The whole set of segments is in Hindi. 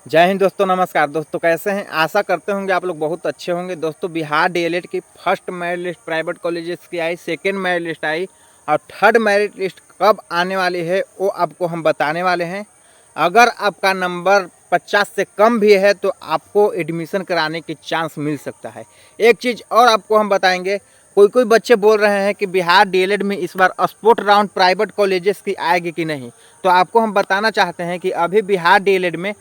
जय हिंद दोस्तों, नमस्कार दोस्तों। कैसे हैं? आशा करते होंगे आप लोग बहुत अच्छे होंगे। दोस्तों, बिहार डीएलएड की first merit list private colleges की आई, सेकेंड मेरिट लिस्ट आई और थर्ड मेरिट लिस्ट कब आने वाली है वो आपको हम बताने वाले हैं। अगर आपका नंबर 50 से कम भी है तो आपको एडमिशन कराने की चांस मिल सकता है। एक चीज़ और आपको हम बताएंगे, कोई बच्चे बोल रहे हैं कि बिहार डीएलएड में इस बार स्पोर्ट राउंड प्राइवेट कॉलेजेस की आएगी कि नहीं। तो आपको हम बताना चाहते हैं कि अभी बिहार डीएलएड में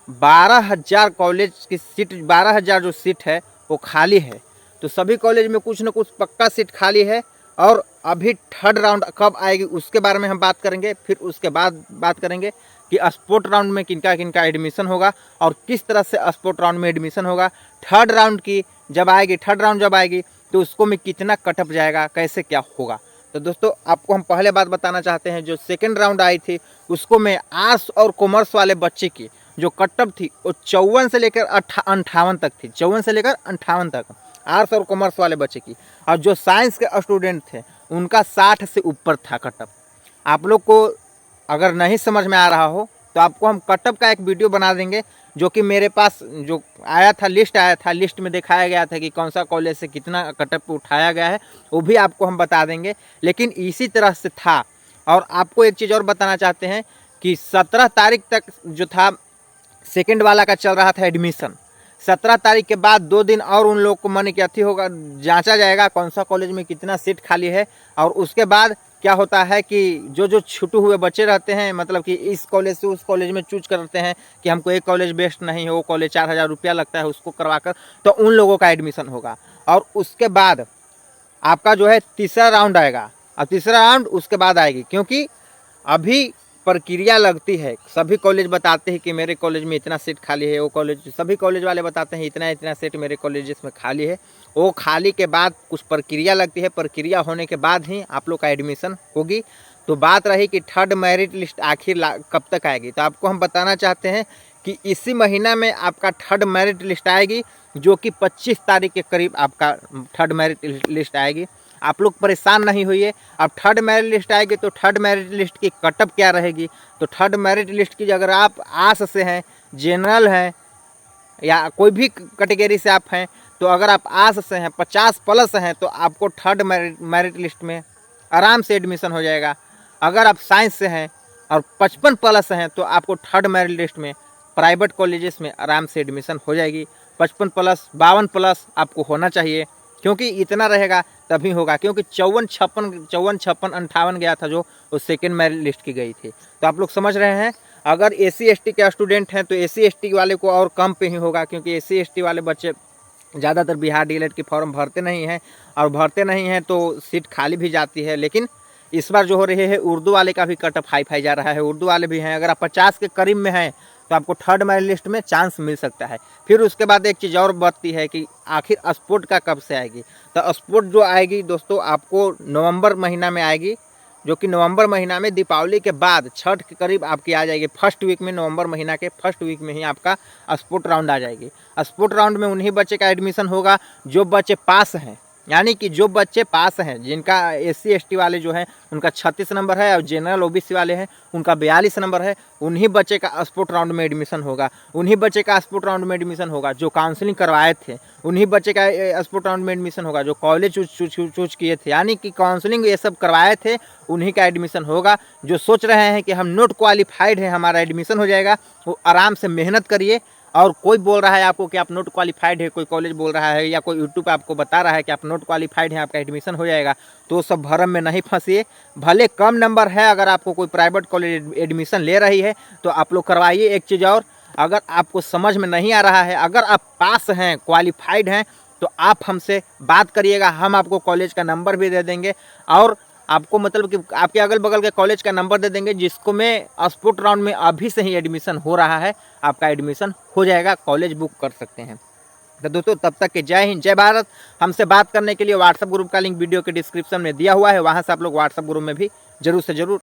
12,000 कॉलेज की सीट, 12,000 जो सीट है वो खाली है। तो सभी कॉलेज में कुछ न कुछ पक्का सीट खाली है। और अभी थर्ड राउंड कब आएगी उसके बारे में हम बात करेंगे। फिर उसके बाद बात करेंगे कि स्पोर्ट राउंड में किनका किनका एडमिशन होगा और किस तरह से स्पोर्ट राउंड में एडमिशन होगा। थर्ड राउंड की जब आएगी, थर्ड राउंड जब आएगी तो उसको में कितना कटअप जाएगा, कैसे क्या होगा। तो दोस्तों, आपको हम पहले बात बताना चाहते हैं, जो सेकेंड राउंड आई थी उसको में आर्ट्स और कॉमर्स वाले बच्चे की जो कटअप थी वो 54 से लेकर 58 तक थी। 54 से लेकर 58 तक आर्ट्स और कॉमर्स वाले बच्चे की। और जो साइंस के स्टूडेंट थे उनका 60 से ऊपर था कटअप। आप लोग को अगर नहीं समझ में आ रहा हो तो आपको हम कटअप का एक वीडियो बना देंगे, जो कि मेरे पास जो आया था, लिस्ट आया था, लिस्ट में दिखाया गया था कि कौन सा कॉलेज से कितना कटअप उठाया गया है, वो भी आपको हम बता देंगे। लेकिन इसी तरह से था। और आपको एक चीज़ और बताना चाहते हैं कि 17 तारीख तक जो था सेकेंड वाला का चल रहा था एडमिशन। 17 तारीख के बाद 2 दिन और उन लोग को मन की अथी होगा, जांचा जाएगा कौन सा कॉलेज में कितना सीट खाली है। और उसके बाद क्या होता है कि जो छूटे हुए बच्चे रहते हैं, मतलब कि इस कॉलेज से उस कॉलेज में चूज करते हैं कि हमको एक कॉलेज बेस्ट नहीं है, वो कॉलेज 4,000 रुपया लगता है उसको करवाकर, तो उन लोगों का एडमिशन होगा। और उसके बाद आपका जो है तीसरा राउंड आएगा। और तीसरा राउंड उसके बाद आएगी, क्योंकि अभी प्रक्रिया लगती है। सभी कॉलेज बताते हैं कि मेरे कॉलेज में इतना सीट खाली है, वो कॉलेज, सभी कॉलेज वाले बताते हैं इतना इतना सीट मेरे कॉलेज में खाली है। वो खाली के बाद कुछ प्रक्रिया लगती है, प्रक्रिया होने के बाद ही आप लोग का एडमिशन होगी। तो बात रही कि थर्ड मेरिट लिस्ट आखिर कब तक आएगी, तो आपको हम बताना चाहते हैं कि इसी महीना में आपका थर्ड मेरिट लिस्ट आएगी, जो कि 25 तारीख के करीब आपका थर्ड मेरिट लिस्ट आएगी। आप लोग परेशान नहीं होइए। अब थर्ड मेरिट लिस्ट आएगी तो थर्ड मेरिट लिस्ट की कटअप क्या रहेगी। तो थर्ड मेरिट लिस्ट की अगर आप आस से हैं, जनरल हैं या कोई भी कैटेगरी से आप हैं, तो अगर आप आस से हैं, 50 प्लस हैं, तो आपको थर्ड मेरिट लिस्ट में आराम से एडमिशन हो जाएगा। अगर आप साइंस से हैं और 55 प्लस हैं तो आपको थर्ड मेरिट लिस्ट में प्राइवेट कॉलेजेस में आराम से एडमिशन हो जाएगी। 55 प्लस, 52 प्लस आपको होना चाहिए, क्योंकि इतना रहेगा तभी होगा। क्योंकि 54, 56, 58 गया था जो वो सेकेंड मेरिट लिस्ट की गई थी। तो आप लोग समझ रहे हैं। अगर एसी एसटी के स्टूडेंट हैं तो एसी एसटी वाले को और कम पे ही होगा, क्योंकि एसी एसटी वाले बच्चे ज़्यादातर बिहार डीएलएड की फॉर्म भरते नहीं हैं, और भरते नहीं हैं तो सीट खाली भी जाती है। लेकिन इस बार जो हो रही है, उर्दू वाले का भी कटअप हाई फाई जा रहा है, उर्दू वाले भी हैं। अगर आप 50 के करीब में हैं तो आपको थर्ड मेरिट लिस्ट में चांस मिल सकता है। फिर उसके बाद एक चीज़ और बढ़ती है कि आखिर स्पोर्ट का कब से आएगी। तो स्पोर्ट जो आएगी दोस्तों, आपको नवंबर महीना में आएगी, जो कि नवंबर महीना में दीपावली के बाद छठ के करीब आपकी आ जाएगी। फर्स्ट वीक में, नवंबर महीना के फर्स्ट वीक में ही आपका स्पोर्ट राउंड आ जाएगी। स्पोर्ट राउंड में उन्हीं बच्चे का एडमिशन होगा जो बच्चे पास हैं, यानी कि जो बच्चे पास हैं, जिनका एससी एसटी वाले जो हैं उनका 36 नंबर है और जनरल ओबीसी वाले हैं उनका 42 नंबर है, उन्हीं बच्चे का स्पोर्ट राउंड में एडमिशन होगा। उन्हीं बच्चे का स्पोर्ट राउंड में एडमिशन होगा जो काउंसलिंग करवाए थे, उन्हीं बच्चे का स्पोर्ट राउंड में एडमिशन होगा जो कॉलेज चूज किए थे, यानी कि काउंसलिंग ये सब करवाए थे, उन्हीं का एडमिशन होगा। जो सोच रहे हैं कि हम नॉट क्वालिफाइड हैं, हमारा एडमिशन हो जाएगा, वो आराम से मेहनत करिए। और कोई बोल रहा है आपको कि आप नॉट क्वालिफाइड है, कोई कॉलेज बोल रहा है या कोई यूट्यूब पे आपको बता रहा है कि आप नॉट क्वालिफाइड हैं, आपका एडमिशन हो जाएगा, तो सब भरम में नहीं फंसिए। भले कम नंबर है, अगर आपको कोई प्राइवेट कॉलेज एडमिशन ले रही है तो आप लोग करवाइए। एक चीज़ और, अगर आपको समझ में नहीं आ रहा है, अगर आप पास हैं, क्वालिफाइड हैं, तो आप हमसे बात करिएगा, हम आपको कॉलेज का नंबर भी दे देंगे। और आपको मतलब कि आपके अगल बगल के कॉलेज का नंबर दे देंगे, जिसको में स्पोर्ट राउंड में अभी से ही एडमिशन हो रहा है, आपका एडमिशन हो जाएगा, कॉलेज बुक कर सकते हैं। तो दोस्तों, तब तक के जय हिंद, जय भारत। हमसे बात करने के लिए व्हाट्सएप ग्रुप का लिंक वीडियो के डिस्क्रिप्शन में दिया हुआ है, वहाँ से आप लोग व्हाट्सएप ग्रुप में भी जरूर से जरूर